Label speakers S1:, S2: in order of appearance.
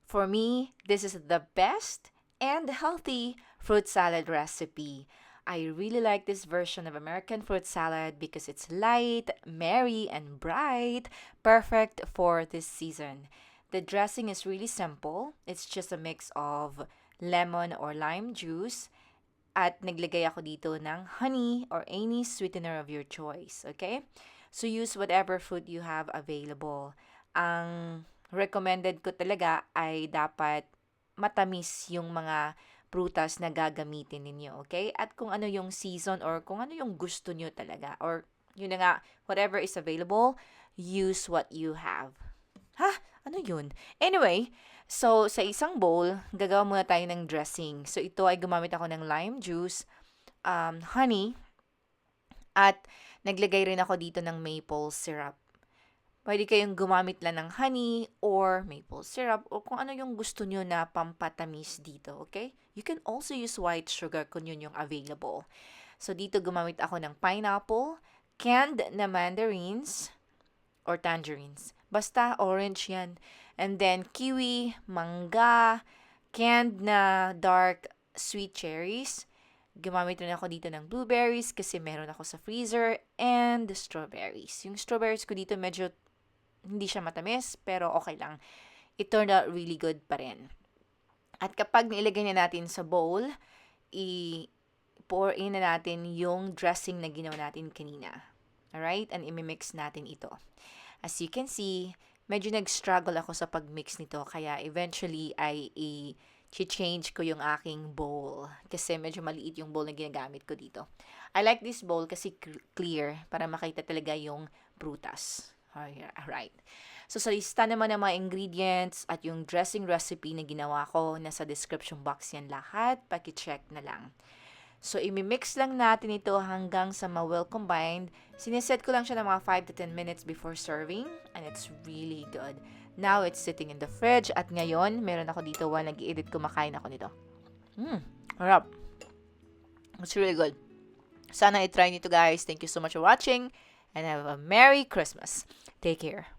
S1: For me, this is the best and healthy fruit salad recipe. I really like this version of American fruit salad because it's light, merry, and bright, perfect for this season. The dressing is really simple. It's just a mix of lemon or lime juice at naglagay ako dito ng honey or any sweetener of your choice, okay? So use whatever fruit you have available. Ang recommended ko talaga ay dapat matamis yung mga prutas na gagamitin ninyo, okay? At kung ano yung season or kung ano yung gusto nyo talaga or yun na nga, whatever is available, use what you have. Ha? Ano yun? Anyway, so sa isang bowl, gagawa muna tayo ng dressing. So ito ay gumamit ako ng lime juice, honey, at naglagay rin ako dito ng maple syrup. Pwede kayong gumamit lang ng honey or maple syrup o kung ano yung gusto nyo na pampatamis dito, okay? You can also use white sugar kung yun yung available. So dito gumamit ako ng pineapple, canned na mandarins, or tangerines. Basta orange yan. And then kiwi, mangga, canned na dark sweet cherries. Gumamit rin ako dito ng blueberries kasi meron ako sa freezer, and the strawberries. Yung strawberries ko dito medyo hindi siya matamis pero okay lang. It turned out really good pa rin. At kapag nilagay na natin sa bowl, i-pour in na natin yung dressing na ginawa natin kanina. Alright? And imimix natin ito. As you can see, medyo nag-struggle ako sa pag-mix nito. Kaya eventually ay i-change ko yung aking bowl. Kasi medyo maliit yung bowl na ginagamit ko dito. I like this bowl kasi clear para makita talaga yung prutas. Alright. So sa lista naman ng mga ingredients at yung dressing recipe na ginawa ko, nasa description box yan lahat. Paki-check na lang. So, imimix lang natin ito hanggang sa ma-well combined. Siniset ko lang siya ng mga 5 to 10 minutes before serving. And it's really good. Now, it's sitting in the fridge. At ngayon, meron ako dito while nag-i-edit, kumakain ako nito. Harap. It's really good. Sana i-try nito guys. Thank you so much for watching. And have a Merry Christmas. Take care.